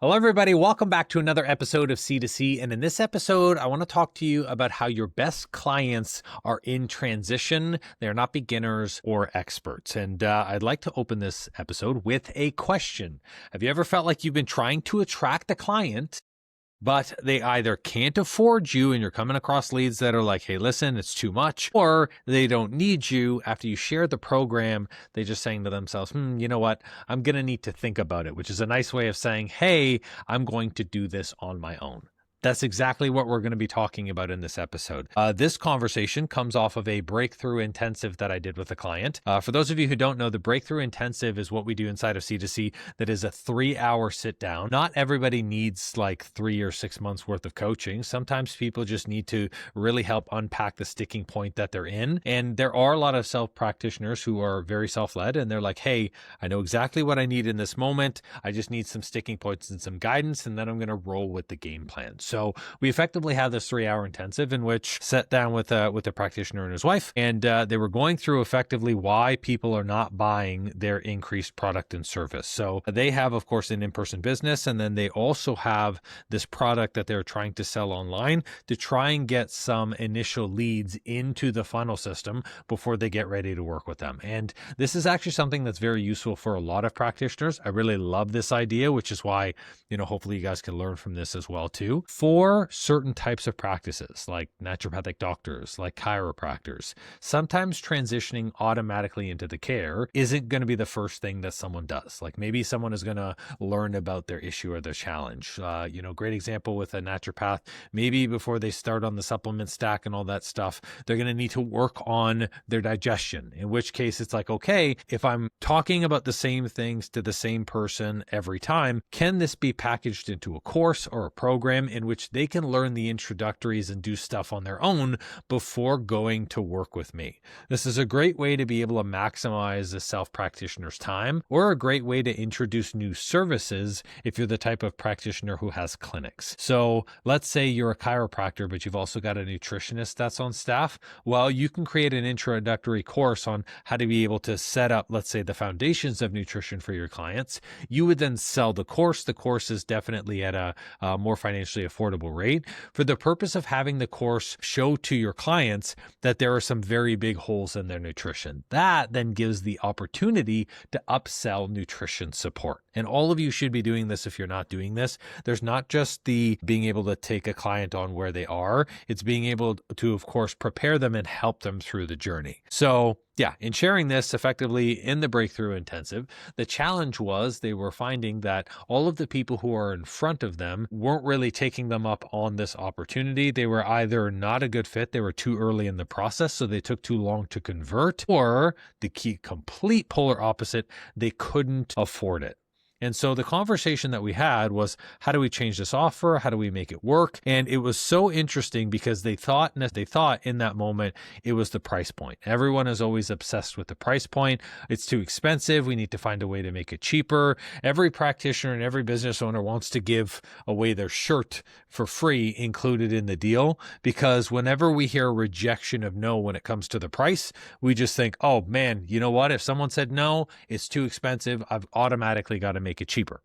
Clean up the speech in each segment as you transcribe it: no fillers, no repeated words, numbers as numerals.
Hello, everybody. Welcome back to another episode of C2C. And in this episode, I want to talk to you about how your best clients are in transition. They're not beginners or experts. And I'd like to open this episode with a question. Have you ever felt like you've been trying to attract a client, but they either can't afford you and you're coming across leads that are like, hey, listen, it's too much, or they don't need you after you share the program? They're just saying to themselves, you know what? I'm going to need to think about it, which is a nice way of saying, hey, I'm going to do this on my own. That's exactly what we're going to be talking about in this episode. This conversation comes off of a breakthrough intensive that I did with a client. For those of you who don't know, the breakthrough intensive is what we do inside of C2C. That is a 3-hour sit down. Not everybody needs like 3 or 6 months worth of coaching. Sometimes people just need to really help unpack the sticking point that they're in. And there are a lot of self-practitioners who are very self-led, and they're like, hey, I know exactly what I need in this moment. I just need some sticking points and some guidance, and then I'm going to roll with the game plan. So we effectively had this 3-hour intensive in which sat down with a practitioner and his wife, and they were going through effectively why people are not buying their increased product and service. So they have, of course, an in-person business, and then they also have this product that they're trying to sell online to try and get some initial leads into the funnel system before they get ready to work with them. And this is actually something that's very useful for a lot of practitioners. I really love this idea, which is why, hopefully you guys can learn from this as well too. For certain types of practices, like naturopathic doctors, like chiropractors, sometimes transitioning automatically into the care isn't going to be the first thing that someone does. Like maybe someone is going to learn about their issue or their challenge. Great example with a naturopath, maybe before they start on the supplement stack and all that stuff, they're going to need to work on their digestion, in which case it's like, okay, if I'm talking about the same things to the same person every time, can this be packaged into a course or a program in which they can learn the introductories and do stuff on their own before going to work with me? This is a great way to be able to maximize a self-practitioner's time, or a great way to introduce new services if you're the type of practitioner who has clinics. So let's say you're a chiropractor, but you've also got a nutritionist that's on staff. Well, you can create an introductory course on how to be able to set up, let's say, the foundations of nutrition for your clients. You would then sell the course. The course is definitely at a more financially affordable rate, for the purpose of having the course show to your clients that there are some very big holes in their nutrition. That then gives the opportunity to upsell nutrition support. And all of you should be doing this if you're not doing this. There's not just the being able to take a client on where they are, it's being able to, of course, prepare them and help them through the journey. So yeah, in sharing this effectively in the breakthrough intensive, the challenge was they were finding that all of the people who are in front of them weren't really taking them up on this opportunity. They were either not a good fit, they were too early in the process, so they took too long to convert, or the complete polar opposite, they couldn't afford it. And so the conversation that we had was, how do we change this offer? How do we make it work? And it was so interesting because they thought in that moment it was the price point. Everyone is always obsessed with the price point. It's too expensive. We need to find a way to make it cheaper. Every practitioner and every business owner wants to give away their shirt for free included in the deal, because whenever we hear a rejection of no when it comes to the price, we just think, oh man, you know what? If someone said no, it's too expensive, I've automatically got to make it cheaper.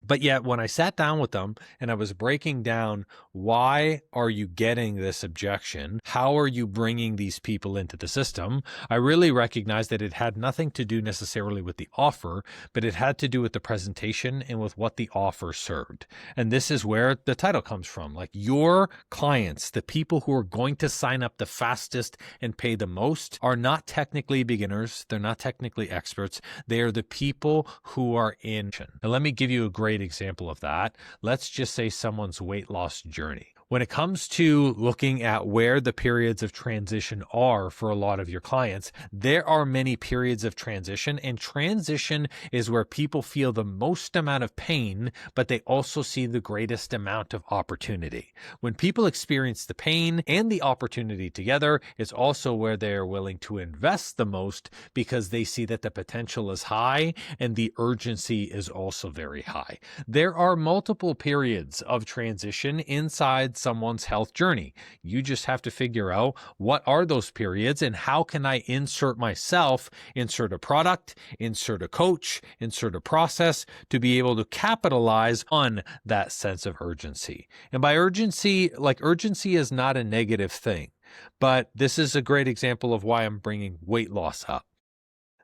But yet when I sat down with them and I was breaking down, why are you getting this objection? How are you bringing these people into the system? I really recognized that it had nothing to do necessarily with the offer, but it had to do with the presentation and with what the offer served. And this is where the title comes from. Like, your clients, the people who are going to sign up the fastest and pay the most, are not technically beginners. They're not technically experts. They are the people who are in. Now, let me give you a great example of that. Let's just say someone's weight loss journey. When it comes to looking at where the periods of transition are for a lot of your clients, there are many periods of transition, and transition is where people feel the most amount of pain, but they also see the greatest amount of opportunity. When people experience the pain and the opportunity together, it's also where they are willing to invest the most, because they see that the potential is high and the urgency is also very high. There are multiple periods of transition inside someone's health journey. You just have to figure out what are those periods and how can I insert myself, insert a product, insert a coach, insert a process to be able to capitalize on that sense of urgency. And by urgency, urgency is not a negative thing, but this is a great example of why I'm bringing weight loss up.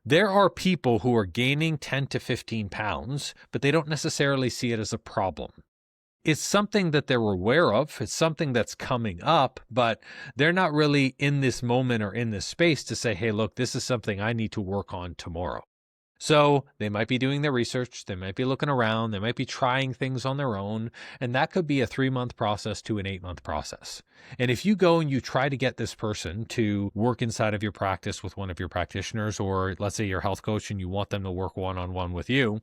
There are people who are gaining 10 to 15 pounds, but they don't necessarily see it as a problem. It's something that they're aware of. It's something that's coming up, but they're not really in this moment or in this space to say, hey, look, this is something I need to work on tomorrow. So they might be doing their research. They might be looking around. They might be trying things on their own. And that could be a 3-month process to an 8-month process. And if you go and you try to get this person to work inside of your practice with one of your practitioners, or let's say your health coach, and you want them to work one-on-one with you,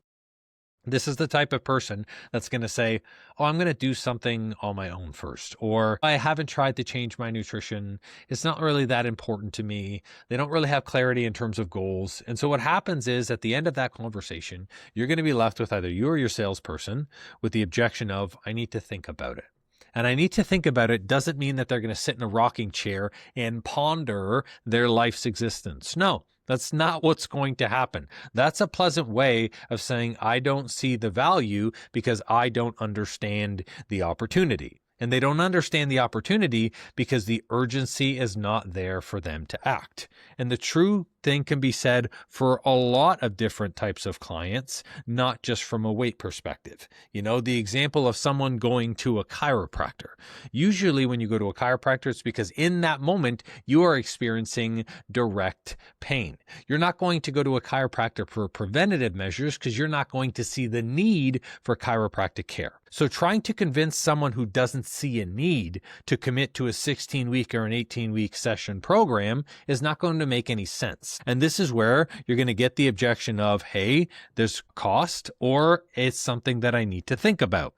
this is the type of person that's going to say, oh, I'm going to do something on my own first, or I haven't tried to change my nutrition. It's not really that important to me. They don't really have clarity in terms of goals. And so what happens is at the end of that conversation, you're going to be left with either you or your salesperson with the objection of, I need to think about it. And I need to think about it doesn't mean that they're going to sit in a rocking chair and ponder their life's existence. No. That's not what's going to happen. That's a pleasant way of saying, I don't see the value because I don't understand the opportunity. And they don't understand the opportunity because the urgency is not there for them to act. And the true thing can be said for a lot of different types of clients, not just from a weight perspective. You know, the example of someone going to a chiropractor. Usually when you go to a chiropractor, it's because in that moment, you are experiencing direct pain. You're not going to go to a chiropractor for preventative measures because you're not going to see the need for chiropractic care. So trying to convince someone who doesn't see a need to commit to a 16-week or an 18-week session program is not going to make any sense. And this is where you're going to get the objection of, hey, there's cost, or it's something that I need to think about.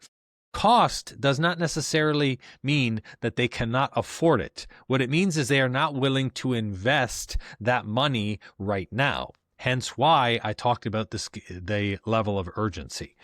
Cost does not necessarily mean that they cannot afford it. What it means is they are not willing to invest that money right now. Hence why I talked about the level of urgency.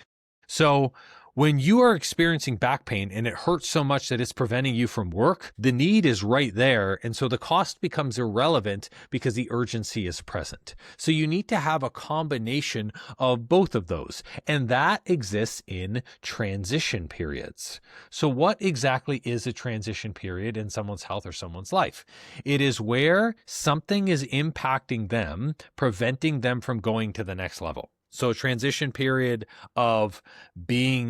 So when you are experiencing back pain and it hurts so much that it's preventing you from work, the need is right there. And so the cost becomes irrelevant because the urgency is present. So you need to have a combination of both of those. And that exists in transition periods. So what exactly is a transition period in someone's health or someone's life? It is where something is impacting them, preventing them from going to the next level. So a transition period of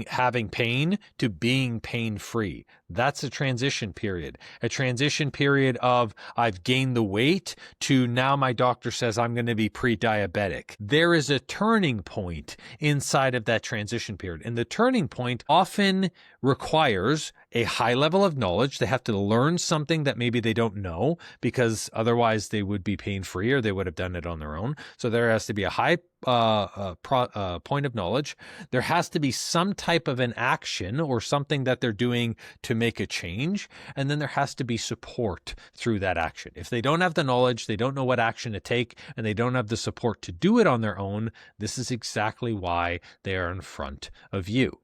having pain to being pain-free. That's a transition period. A transition period of I've gained the weight to now my doctor says I'm going to be pre-diabetic. There is a turning point inside of that transition period. And the turning point often requires a high level of knowledge. They have to learn something that maybe they don't know because otherwise they would be pain-free or they would have done it on their own. So there has to be a high point of knowledge. There has to be some type of an action or something that they're doing to make a change. And then there has to be support through that action. If they don't have the knowledge, they don't know what action to take, and they don't have the support to do it on their own, this is exactly why they are in front of you.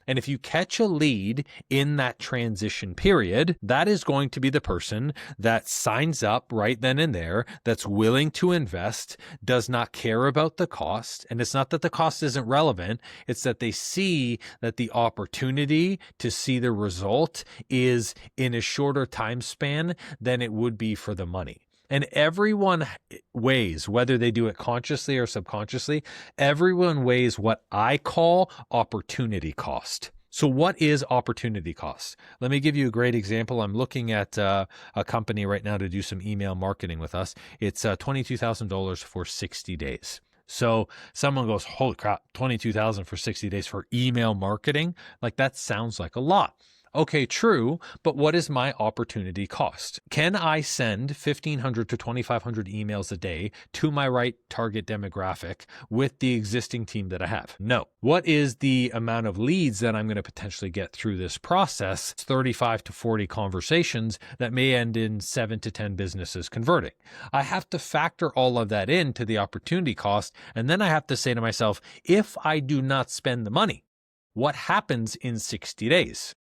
And if you catch a lead in that transition period, that is going to be the person that signs up right then and there, that's willing to invest, does not care about the cost. And it's not that the cost isn't relevant. It's that they see that the opportunity to see the result is in a shorter time span than it would be for the money. And everyone weighs, whether they do it consciously or subconsciously, everyone weighs what I call opportunity cost. So what is opportunity cost? Let me give you a great example. I'm looking at a company right now to do some email marketing with us. It's $22,000 for 60 days. So someone goes, holy crap, $22,000 for 60 days for email marketing? Like that sounds like a lot. Okay, true, but what is my opportunity cost? Can I send 1,500 to 2,500 emails a day to my right target demographic with the existing team that I have? No. What is the amount of leads that I'm going to potentially get through this process? 35 to 40 conversations that may end in 7 to 10 businesses converting. I have to factor all of that into the opportunity cost, and then I have to say to myself, if I do not spend the money, what happens in 60 days?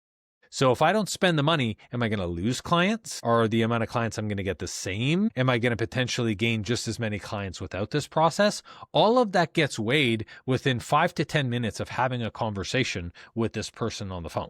So if I don't spend the money, am I going to lose clients? Or the amount of clients I'm going to get the same? Am I going to potentially gain just as many clients without this process? All of that gets weighed within 5 to 10 minutes of having a conversation with this person on the phone.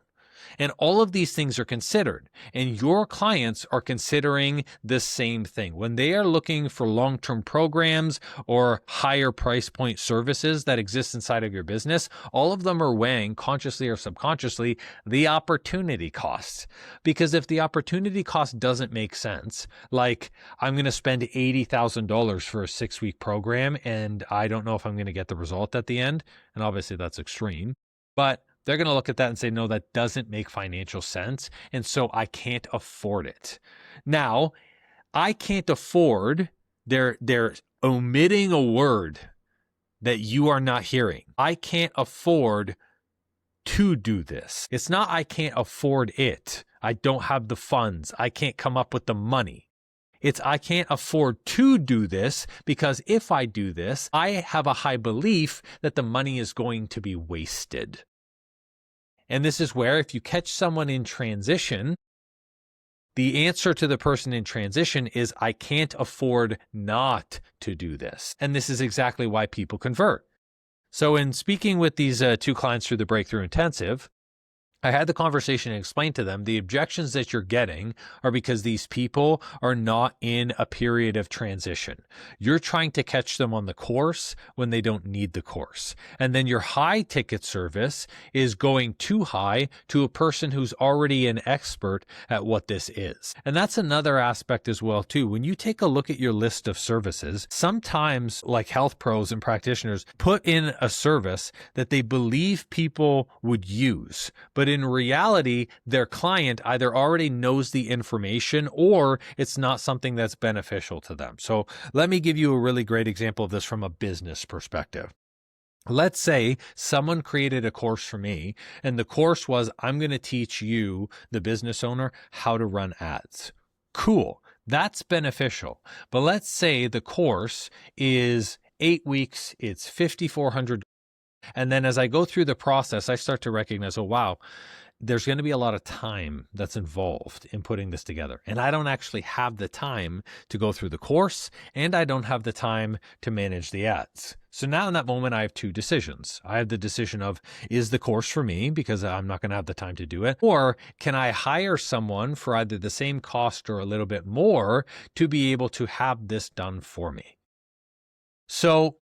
And all of these things are considered, and your clients are considering the same thing. When they are looking for long-term programs or higher price point services that exist inside of your business, all of them are weighing, consciously or subconsciously, the opportunity costs. Because if the opportunity cost doesn't make sense, like I'm going to spend $80,000 for a 6-week program and I don't know if I'm going to get the result at the end, and obviously that's extreme, but they're going to look at that and say, no, that doesn't make financial sense. And so I can't afford it. Now, I can't afford, they're omitting a word that you are not hearing. I can't afford to do this. It's not I can't afford it. I don't have the funds. I can't come up with the money. It's I can't afford to do this because if I do this, I have a high belief that the money is going to be wasted. And this is where if you catch someone in transition, the answer to the person in transition is I can't afford not to do this. And this is exactly why people convert. So in speaking with these 2 clients through the Breakthrough Intensive, I had the conversation and explained to them the objections that you're getting are because these people are not in a period of transition. You're trying to catch them on the course when they don't need the course. And then your high ticket service is going too high to a person who's already an expert at what this is. And that's another aspect as well too. When you take a look at your list of services, sometimes like health pros and practitioners put in a service that they believe people would use, but in reality, their client either already knows the information or it's not something that's beneficial to them. So let me give you a really great example of this from a business perspective. Let's say someone created a course for me, and the course was, I'm going to teach you, the business owner, how to run ads. Cool. That's beneficial. But let's say the course is 8 weeks, it's $5,400. And then as I go through the process, I start to recognize, oh, wow, there's going to be a lot of time that's involved in putting this together. And I don't actually have the time to go through the course, and I don't have the time to manage the ads. So now in that moment, I have 2 decisions. I have the decision of, is the course for me because I'm not going to have the time to do it? Or can I hire someone for either the same cost or a little bit more to be able to have this done for me? So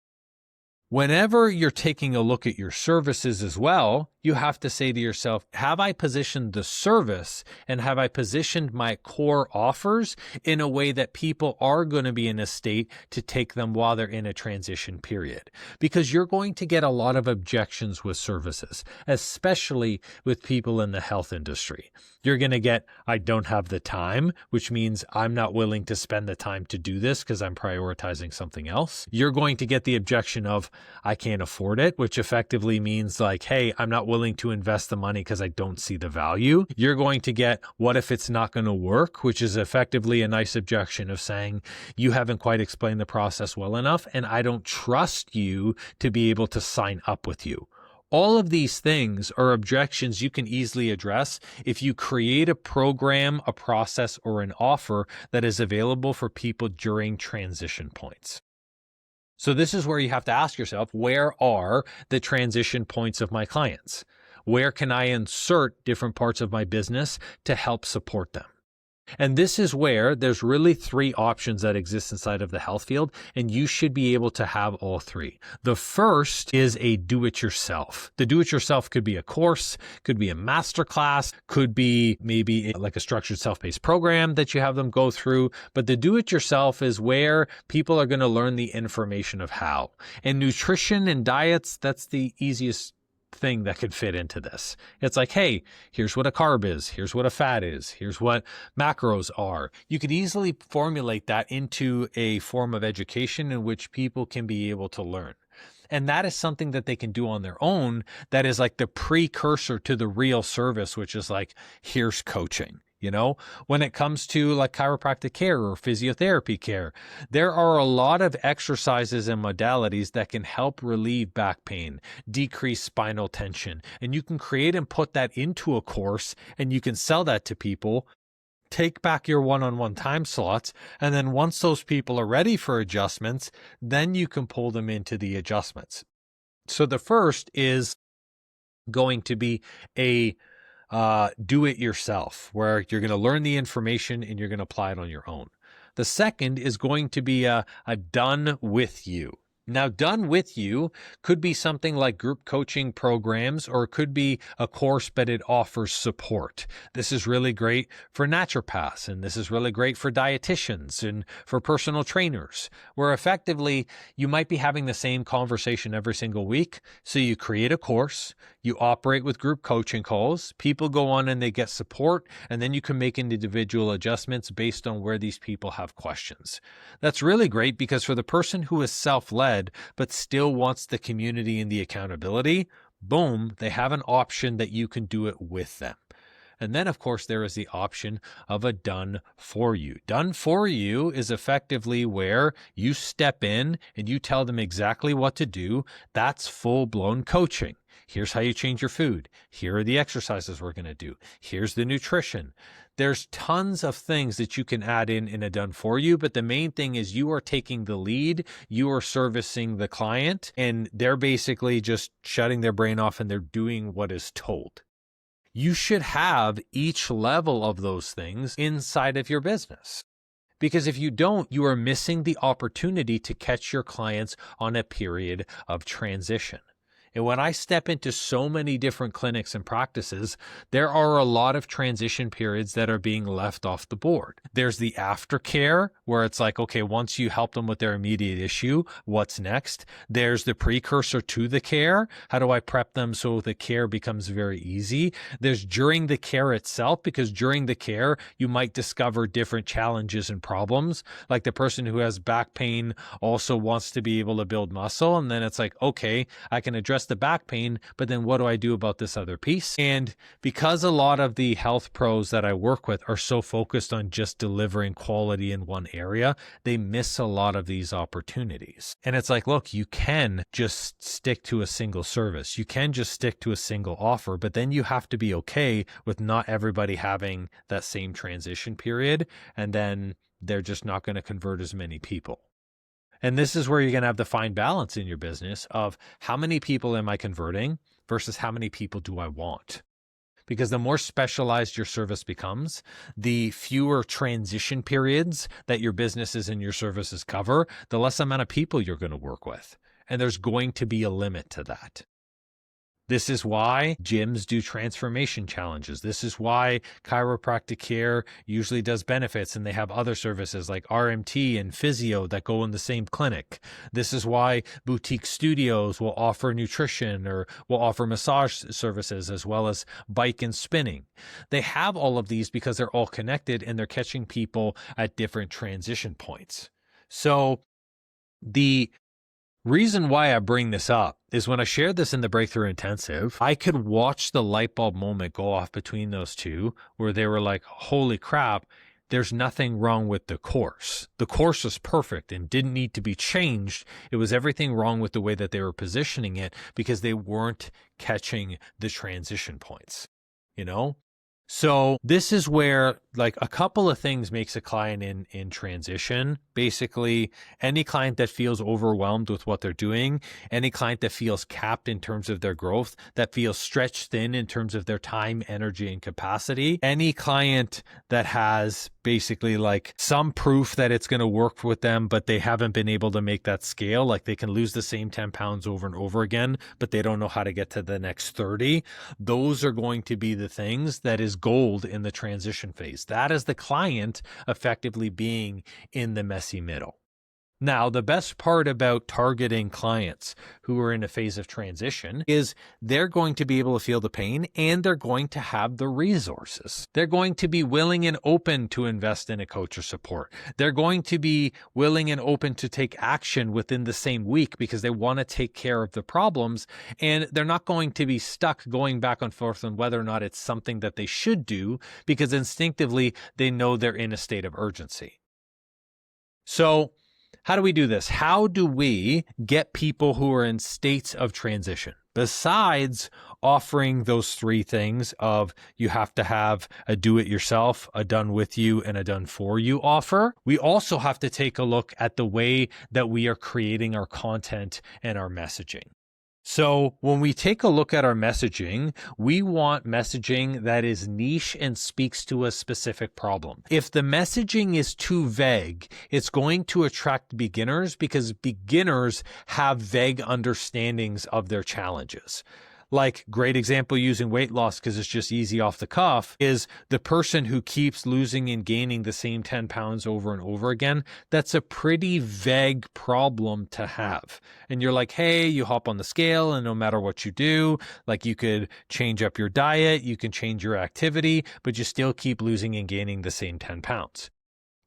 whenever you're taking a look at your services as well, you have to say to yourself, have I positioned the service and have I positioned my core offers in a way that people are going to be in a state to take them while they're in a transition period? Because you're going to get a lot of objections with services, especially with people in the health industry. You're going to get, I don't have the time, which means I'm not willing to spend the time to do this because I'm prioritizing something else. You're going to get the objection of, I can't afford it, which effectively means like, hey, I'm not willing to invest the money because I don't see the value. You're going to get, what if it's not going to work, which is effectively a nice objection of saying, you haven't quite explained the process well enough, and I don't trust you to be able to sign up with you. All of these things are objections you can easily address if you create a program, a process, or an offer that is available for people during transition points. So this is where you have to ask yourself, where are the transition points of my clients? Where can I insert different parts of my business to help support them? And this is where there's really 3 options that exist inside of the health field, and you should be able to have all 3. The first is a do-it-yourself. The do-it-yourself could be a course, could be a masterclass, could be maybe like a structured self-paced program that you have them go through. But the do-it-yourself is where people are going to learn the information of how. And nutrition and diets, that's the easiest thing that could fit into this. It's like, hey, here's what a carb is, here's what a fat is, here's what macros are. You could easily formulate that into a form of education in which people can be able to learn. And that is something that they can do on their own. That is like the precursor to the real service, which is like, here's coaching. You know, when it comes to like chiropractic care or physiotherapy care, there are a lot of exercises and modalities that can help relieve back pain, decrease spinal tension, and you can create and put that into a course and you can sell that to people. Take back your one-on-one time slots, and then once those people are ready for adjustments, then you can pull them into the adjustments. So the first is going to be a do it yourself, where you're going to learn the information and you're going to apply it on your own. The second is going to be a done with you. Now, done with you could be something like group coaching programs, or it could be a course, but it offers support. This is really great for naturopaths, and this is really great for dietitians and for personal trainers, where effectively you might be having the same conversation every single week. So you create a course, you operate with group coaching calls, people go on and they get support, and then you can make individual adjustments based on where these people have questions. That's really great because for the person who is self-led, but still wants the community and the accountability, boom, they have an option that you can do it with them. And then, of course, there is the option of a done for you. Done for you is effectively where you step in and you tell them exactly what to do. That's full-blown coaching. Here's how you change your food. Here are the exercises we're going to do. Here's the nutrition. There's tons of things that you can add in a done for you, but the main thing is you are taking the lead, you are servicing the client, and they're basically just shutting their brain off and they're doing what is told. You should have each level of those things inside of your business. Because if you don't, you are missing the opportunity to catch your clients on a period of transition. And when I step into so many different clinics and practices, there are a lot of transition periods that are being left off the board. There's the aftercare, where it's like, okay, once you help them with their immediate issue, what's next? There's the precursor to the care. How do I prep them so the care becomes very easy? There's during the care itself, because during the care, you might discover different challenges and problems. Like the person who has back pain also wants to be able to build muscle. And then it's like, okay, I can address the back pain, but then what do I do about this other piece? And because a lot of the health pros that I work with are so focused on just delivering quality in one area, they miss a lot of these opportunities. And it's like, look, you can just stick to a single service. You can just stick to a single offer, but then you have to be okay with not everybody having that same transition period. And then they're just not going to convert as many people. And this is where you're going to have to find balance in your business of how many people am I converting versus how many people do I want? Because the more specialized your service becomes, the fewer transition periods that your businesses and your services cover, the less amount of people you're going to work with. And there's going to be a limit to that. This is why gyms do transformation challenges. This is why chiropractic care usually does benefits and they have other services like RMT and physio that go in the same clinic. This is why boutique studios will offer nutrition or will offer massage services as well as bike and spinning. They have all of these because they're all connected and they're catching people at different transition points. So the reason why I bring this up is when I shared this in the Breakthrough Intensive, I could watch the light bulb moment go off between those two where they were like, holy crap, there's nothing wrong with the course. The course was perfect and didn't need to be changed. It was everything wrong with the way that they were positioning it because they weren't catching the transition points, you know? So this is where like a couple of things makes a client in transition. Basically, any client that feels overwhelmed with what they're doing, any client that feels capped in terms of their growth, that feels stretched thin in terms of their time, energy, and capacity, any client that has basically like some proof that it's going to work with them, but they haven't been able to make that scale. Like they can lose the same 10 pounds over and over again, but they don't know how to get to the next 30. Those are going to be the things that is gold in the transition phase. That is the client effectively being in the messy middle. Now, the best part about targeting clients who are in a phase of transition is they're going to be able to feel the pain and they're going to have the resources. They're going to be willing and open to invest in a coach or support. They're going to be willing and open to take action within the same week because they want to take care of the problems, and they're not going to be stuck going back and forth on whether or not it's something that they should do because instinctively they know they're in a state of urgency. So, how do we do this? How do we get people who are in states of transition? Besides offering those three things of you have to have a do-it-yourself, a done-with-you, and a done-for-you offer, we also have to take a look at the way that we are creating our content and our messaging. So when we take a look at our messaging, we want messaging that is niche and speaks to a specific problem. If the messaging is too vague, it's going to attract beginners because beginners have vague understandings of their challenges. Like, great example using weight loss because it's just easy off the cuff is the person who keeps losing and gaining the same 10 pounds over and over again. That's a pretty vague problem to have. And you're like, hey, you hop on the scale and no matter what you do, like you could change up your diet, you can change your activity, but you still keep losing and gaining the same 10 pounds.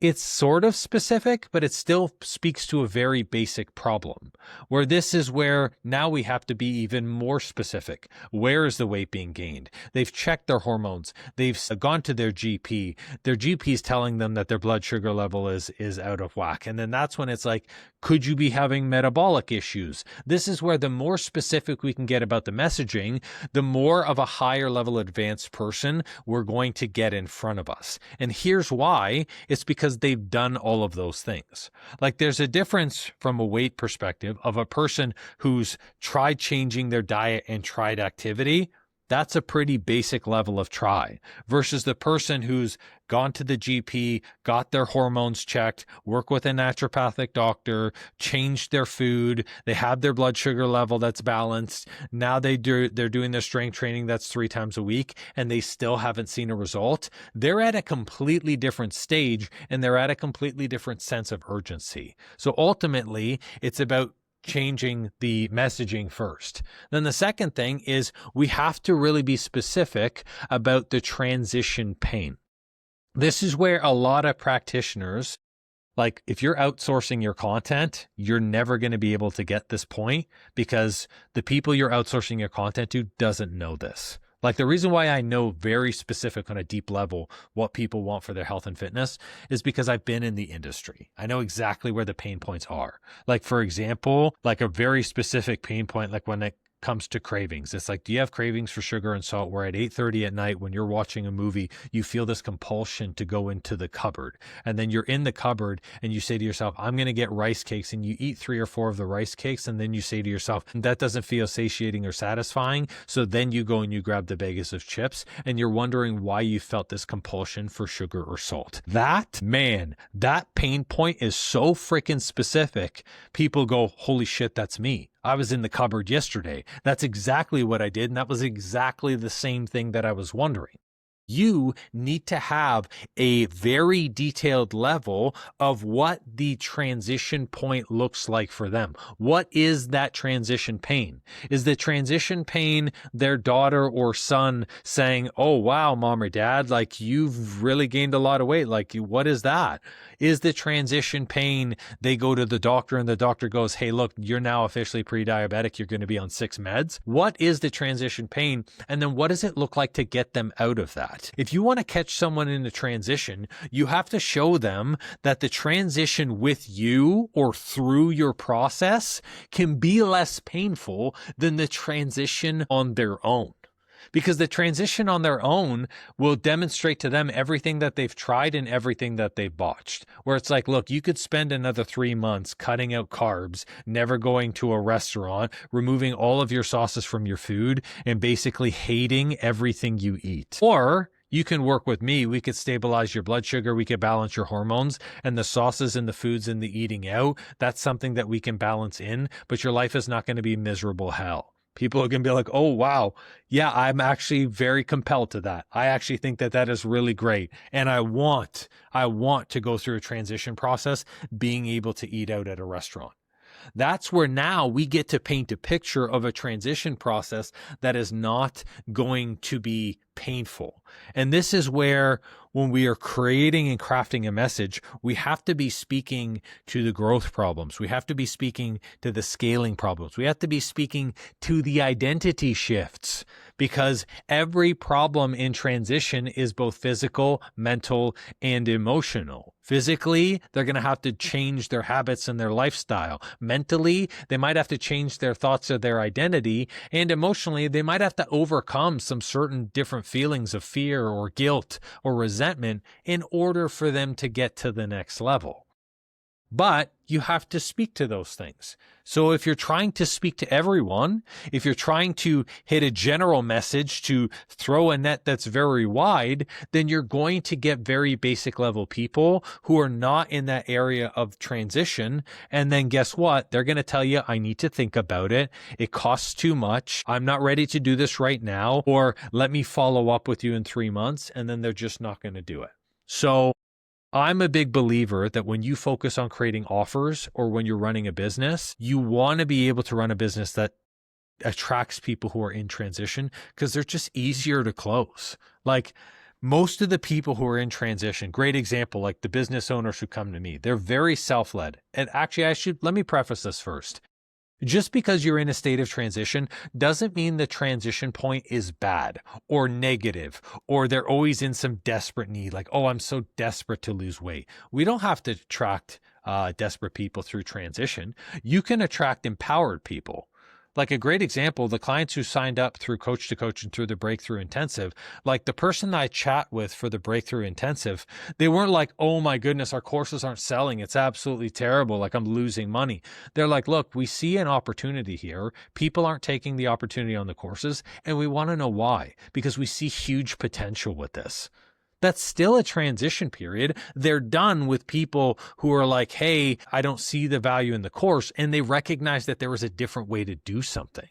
It's sort of specific, but it still speaks to a very basic problem, where this is where now we have to be even more specific. Where is the weight being gained? They've checked their hormones. They've gone to their GP. Their GP is telling them that their blood sugar level is out of whack. And then that's when it's like, could you be having metabolic issues? This is where the more specific we can get about the messaging, the more of a higher level advanced person we're going to get in front of us. And here's why. It's because they've done all of those things. Like, there's a difference from a weight perspective of a person who's tried changing their diet and tried activity. That's a pretty basic level of try versus the person who's gone to the GP, got their hormones checked, work with a naturopathic doctor, changed their food. They have their blood sugar level that's balanced. Now they're doing their strength training that's 3 times a week and they still haven't seen a result. They're at a completely different stage and they're at a completely different sense of urgency. So ultimately, it's about changing the messaging first. Then the second thing is we have to really be specific about the transition pain. This is where a lot of practitioners, like if you're outsourcing your content, you're never going to be able to get this point because the people you're outsourcing your content to doesn't know this. Like, the reason why I know very specific on a deep level what people want for their health and fitness is because I've been in the industry. I know exactly where the pain points are. Like, for example, like a very specific pain point, like when it comes to cravings. It's like, do you have cravings for sugar and salt where at 8:30 at night when you're watching a movie, you feel this compulsion to go into the cupboard, and then you're in the cupboard and you say to yourself, I'm going to get rice cakes, and you eat 3 or 4 of the rice cakes, and then you say to yourself, that doesn't feel satiating or satisfying. So then you go and you grab the bags of chips and you're wondering why you felt this compulsion for sugar or salt. That pain point is so freaking specific. People go, holy shit, that's me. I was in the cupboard yesterday. That's exactly what I did. And that was exactly the same thing that I was wondering. You need to have a very detailed level of what the transition point looks like for them. What is that transition pain? Is the transition pain their daughter or son saying, oh, wow, mom or dad, like you've really gained a lot of weight. Like, what is that? Is the transition pain they go to the doctor and the doctor goes, hey, look, you're now officially pre-diabetic. You're going to be on 6 meds. What is the transition pain? And then what does it look like to get them out of that? If you want to catch someone in a transition, you have to show them that the transition with you or through your process can be less painful than the transition on their own. Because the transition on their own will demonstrate to them everything that they've tried and everything that they've botched. Where it's like, look, you could spend another 3 months cutting out carbs, never going to a restaurant, removing all of your sauces from your food, and basically hating everything you eat. Or you can work with me. We could stabilize your blood sugar. We could balance your hormones, and the sauces and the foods and the eating out. That's something that we can balance in, but your life is not going to be miserable hell. People are going to be like, oh, wow. Yeah, I'm actually very compelled to that. I actually think that that is really great. And I want to go through a transition process, being able to eat out at a restaurant. That's where now we get to paint a picture of a transition process that is not going to be painful. And this is where, when we are creating and crafting a message, we have to be speaking to the growth problems. We have to be speaking to the scaling problems. We have to be speaking to the identity shifts, because every problem in transition is both physical, mental, and emotional. Physically, they're going to have to change their habits and their lifestyle. Mentally, they might have to change their thoughts or their identity. And emotionally, they might have to overcome some certain different feelings of fear or guilt or resentment in order for them to get to the next level. But you have to speak to those things. So if you're trying to speak to everyone, if you're trying to hit a general message to throw a net that's very wide, then you're going to get very basic level people who are not in that area of transition. And then guess what? They're going to tell you, I need to think about it. It costs too much. I'm not ready to do this right now. Or let me follow up with you in 3 months. And then they're just not going to do it. So I'm a big believer that when you focus on creating offers, or when you're running a business, you want to be able to run a business that attracts people who are in transition, because they're just easier to close. Like, most of the people who are in transition, great example, like the business owners who come to me, they're very self-led. And actually, let me preface this first. Just because you're in a state of transition doesn't mean the transition point is bad or negative, or they're always in some desperate need. Like, oh, I'm so desperate to lose weight. We don't have to attract desperate people through transition. You can attract empowered people. Like a great example, the clients who signed up through Coach to Coach and through the Breakthrough Intensive, like the person I chat with for the Breakthrough Intensive, they weren't like, oh my goodness, our courses aren't selling. It's absolutely terrible. Like, I'm losing money. They're like, look, we see an opportunity here. People aren't taking the opportunity on the courses, and we want to know why, because we see huge potential with this. That's still a transition period. They're done with people who are like, hey, I don't see the value in the course. And they recognize that there is a different way to do something.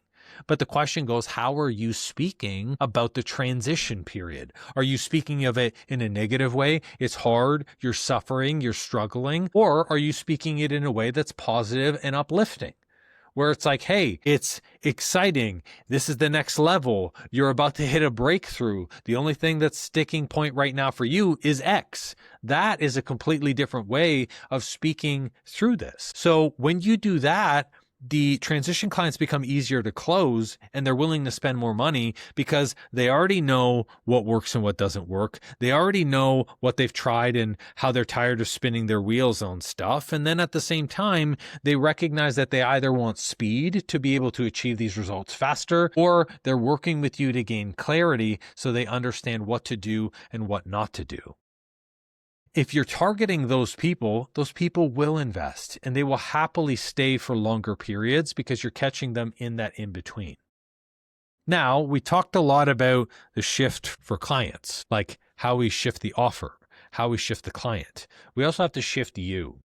But the question goes, how are you speaking about the transition period? Are you speaking of it in a negative way? It's hard, you're suffering, you're struggling. Or are you speaking it in a way that's positive and uplifting, where it's like, hey, it's exciting. This is the next level. You're about to hit a breakthrough. The only thing that's sticking point right now for you is X. That is a completely different way of speaking through this. So when you do that, the transition clients become easier to close, and they're willing to spend more money because they already know what works and what doesn't work. They already know what they've tried and how they're tired of spinning their wheels on stuff. And then at the same time, they recognize that they either want speed to be able to achieve these results faster, or they're working with you to gain clarity so they understand what to do and what not to do. If you're targeting those people will invest, and they will happily stay for longer periods because you're catching them in that in between. Now, we talked a lot about the shift for clients, like how we shift the offer, how we shift the client. We also have to shift you.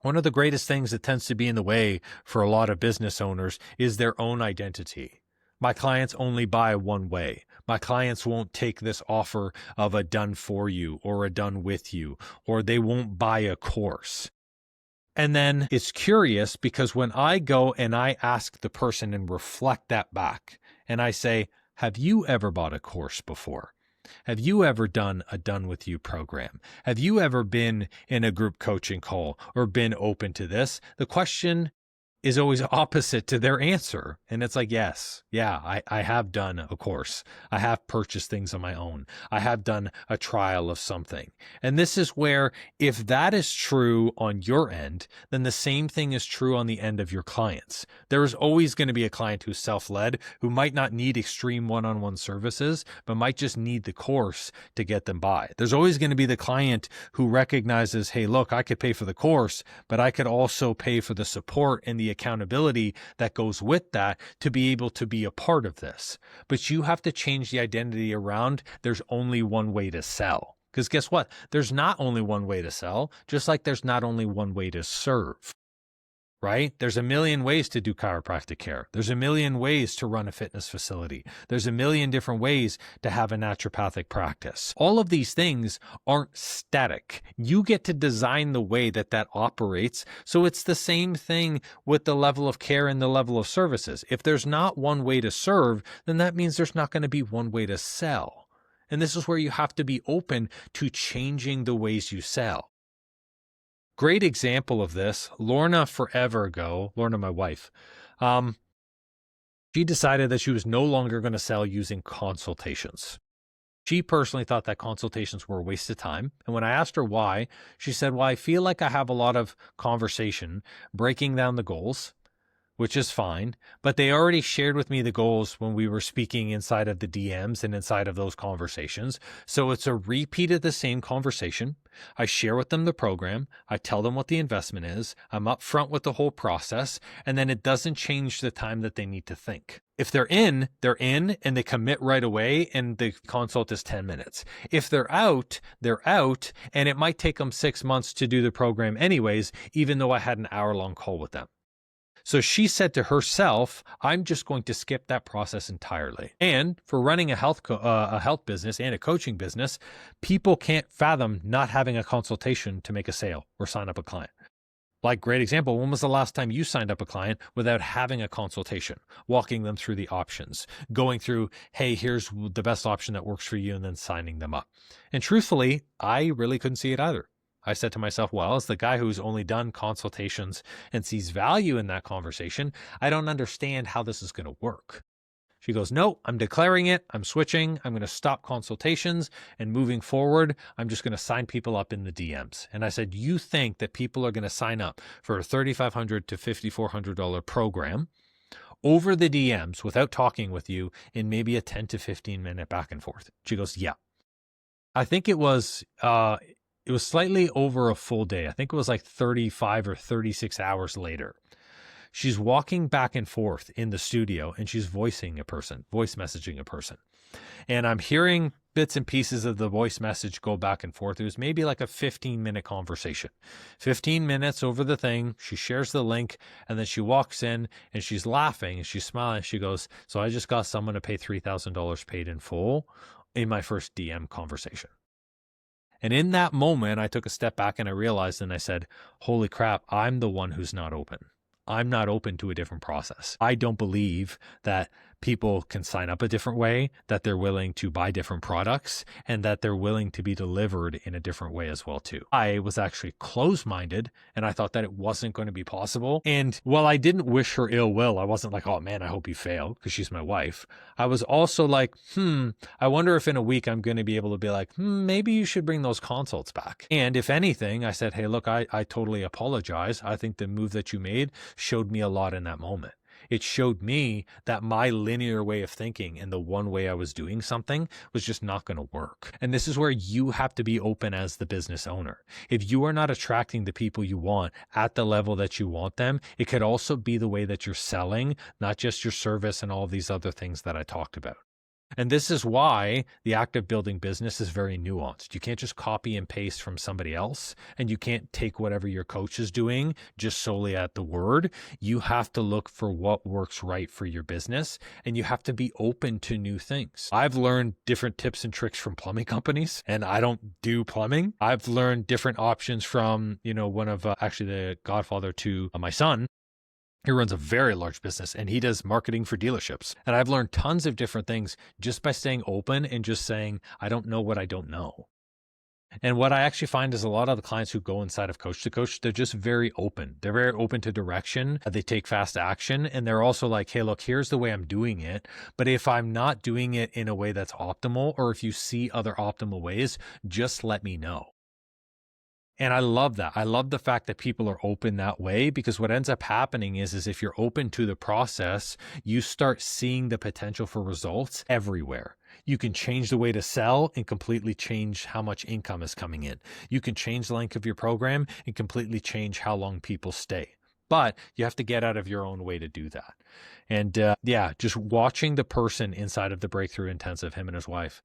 One of the greatest things that tends to be in the way for a lot of business owners is their own identity. My clients only buy one way. My clients won't take this offer of a done for you or a done with you, or they won't buy a course. And then it's curious, because when I go and I ask the person and reflect that back, and I say, have you ever bought a course before? Have you ever done a done with you program? Have you ever been in a group coaching call or been open to this? The question is always opposite to their answer. And it's like, yes, yeah, I have done a course. I have purchased things on my own. I have done a trial of something. And this is where, if that is true on your end, then the same thing is true on the end of your clients. There is always going to be a client who's self-led, who might not need extreme one-on-one services, but might just need the course to get them by. There's always going to be the client who recognizes, hey, look, I could pay for the course, but I could also pay for the support and the accountability that goes with that to be able to be a part of this. But you have to change the identity around there's only one way to sell. Because guess what? There's not only one way to sell, just like there's not only one way to serve. right? There's a million ways to do chiropractic care. There's a million ways to run a fitness facility. There's a million different ways to have a naturopathic practice. All of these things aren't static. You get to design the way that that operates. So it's the same thing with the level of care and the level of services. If there's not one way to serve, then that means there's not going to be one way to sell. And this is where you have to be open to changing the ways you sell. Great example of this, Lorna forever ago, Lorna, my wife, she decided that she was no longer going to sell using consultations. She personally thought that consultations were a waste of time. And when I asked her why, she said, well, I feel like I have a lot of conversation breaking down the goals, which is fine, but they already shared with me the goals when we were speaking inside of the DMs and inside of those conversations. So it's a repeat of the same conversation. I share with them the program. I tell them what the investment is. I'm upfront with the whole process, and then it doesn't change the time that they need to think. If they're in, and they commit right away, and the consult is 10 minutes. If they're out, and it might take them 6 months to do the program anyways, even though I had an hour-long call with them. So she said to herself, I'm just going to skip that process entirely. And for running a health business and a coaching business, people can't fathom not having a consultation to make a sale or sign up a client. Like, great example, when was the last time you signed up a client without having a consultation, walking them through the options, going through, hey, here's the best option that works for you, and then signing them up? And truthfully, I really couldn't see it either. I said to myself, well, as the guy who's only done consultations and sees value in that conversation, I don't understand how this is going to work. She goes, no, I'm declaring it. I'm switching. I'm going to stop consultations, and moving forward, I'm just going to sign people up in the DMs. And I said, you think that people are going to sign up for a $3,500 to $5,400 program over the DMs without talking with you in maybe a 10 to 15 minute back and forth? She goes, yeah. I think it was slightly over a full day. I think it was like 35 or 36 hours later. She's walking back and forth in the studio, and she's voice messaging a person. And I'm hearing bits and pieces of the voice message go back and forth. It was maybe like a 15-minute conversation. 15 minutes over the thing. She shares the link, and then she walks in, and she's laughing, and she's smiling. She goes, so I just got someone to pay $3,000 paid in full in my first DM conversation. And in that moment, I took a step back and I realized, and I said, holy crap, I'm the one who's not open. I'm not open to a different process. I don't believe that people can sign up a different way, that they're willing to buy different products, and that they're willing to be delivered in a different way as well too. I was actually closed-minded, and I thought that it wasn't going to be possible. And while I didn't wish her ill will, I wasn't like, oh man, I hope you fail, because she's my wife. I was also like, I wonder if in a week I'm going to be able to be like, maybe you should bring those consults back. And if anything, I said, hey, look, I totally apologize. I think the move that you made showed me a lot in that moment. It showed me that my linear way of thinking and the one way I was doing something was just not going to work. And this is where you have to be open as the business owner. If you are not attracting the people you want at the level that you want them, it could also be the way that you're selling, not just your service and all these other things that I talked about. And this is why the act of building business is very nuanced. You can't just copy and paste from somebody else, and you can't take whatever your coach is doing just solely at the word. You have to look for what works right for your business, and you have to be open to new things. I've learned different tips and tricks from plumbing companies, and I don't do plumbing. I've learned different options from, one of actually the godfather to my son. He runs a very large business, and he does marketing for dealerships. And I've learned tons of different things just by staying open and just saying, I don't know what I don't know. And what I actually find is a lot of the clients who go inside of coach to coach, they're just very open. They're very open to direction. They take fast action. And they're also like, hey, look, here's the way I'm doing it. But if I'm not doing it in a way that's optimal, or if you see other optimal ways, just let me know. And I love that. I love the fact that people are open that way, because what ends up happening is if you're open to the process, you start seeing the potential for results everywhere. You can change the way to sell and completely change how much income is coming in. You can change the length of your program and completely change how long people stay. But you have to get out of your own way to do that. And just watching the person inside of the Breakthrough Intensive, him and his wife,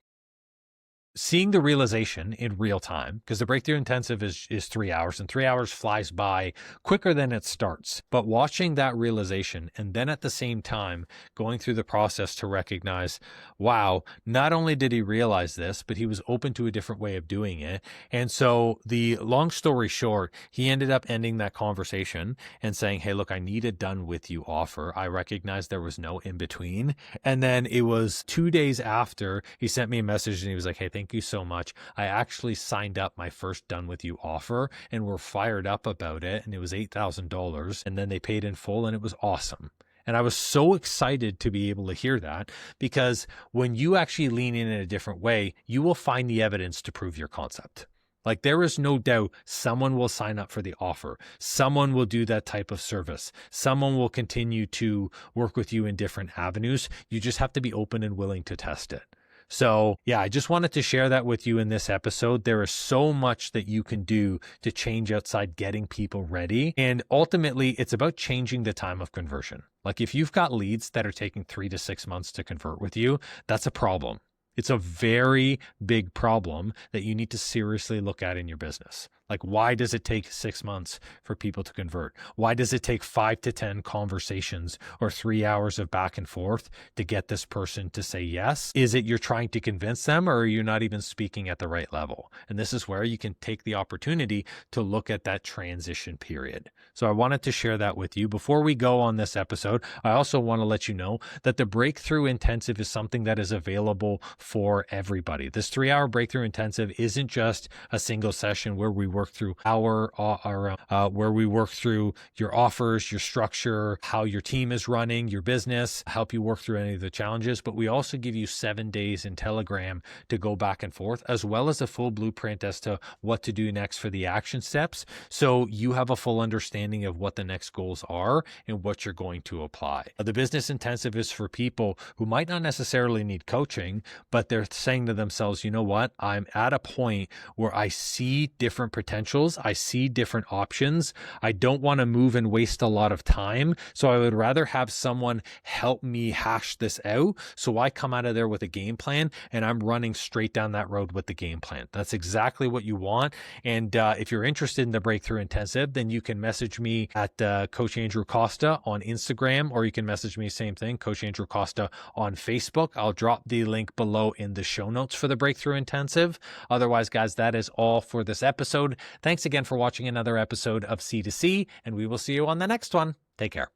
seeing the realization in real time, because the breakthrough intensive is 3 hours, and 3 hours flies by quicker than it starts. But watching that realization, and then at the same time going through the process to recognize, wow, not only did he realize this, but he was open to a different way of doing it. And so the long story short, he ended up ending that conversation and saying, hey, look, I need a done with you offer. I recognized there was no in between. And then it was 2 days after he sent me a message and he was like, hey, thank you so much. I actually signed up my first done with you offer and we're fired up about it. And it was $8,000. And then they paid in full and it was awesome. And I was so excited to be able to hear that, because when you actually lean in a different way, you will find the evidence to prove your concept. Like, there is no doubt someone will sign up for the offer. Someone will do that type of service. Someone will continue to work with you in different avenues. You just have to be open and willing to test it. So yeah, I just wanted to share that with you in this episode. There is so much that you can do to change outside getting people ready. And ultimately, it's about changing the time of conversion. Like, if you've got leads that are taking 3 to 6 months to convert with you, that's a problem. It's a very big problem that you need to seriously look at in your business. Like, why does it take 6 months for people to convert? Why does it take 5 to 10 conversations or 3 hours of back and forth to get this person to say yes? Is it you're trying to convince them, or are you not even speaking at the right level? And this is where you can take the opportunity to look at that transition period. So I wanted to share that with you. Before we go on this episode, I also want to let you know that the Breakthrough Intensive is something that is available for everybody. This 3-hour Breakthrough Intensive isn't just a single session where we work through where we work through your offers, your structure, how your team is running, your business, help you work through any of the challenges. But we also give you 7 days in Telegram to go back and forth, as well as a full blueprint as to what to do next for the action steps. So you have a full understanding of what the next goals are and what you're going to apply. The Business Intensive is for people who might not necessarily need coaching, but they're saying to themselves, you know what? I'm at a point where I see different potentials. I see different options. I don't want to move and waste a lot of time. So I would rather have someone help me hash this out. So I come out of there with a game plan and I'm running straight down that road with the game plan. That's exactly what you want. And if you're interested in the Breakthrough Intensive, then you can message me at Coach Andrew Costa on Instagram, or you can message me, same thing, Coach Andrew Costa on Facebook. I'll drop the link below in the show notes for the Breakthrough Intensive. Otherwise, guys, that is all for this episode. Thanks again for watching another episode of C2C, and we will see you on the next one. Take care.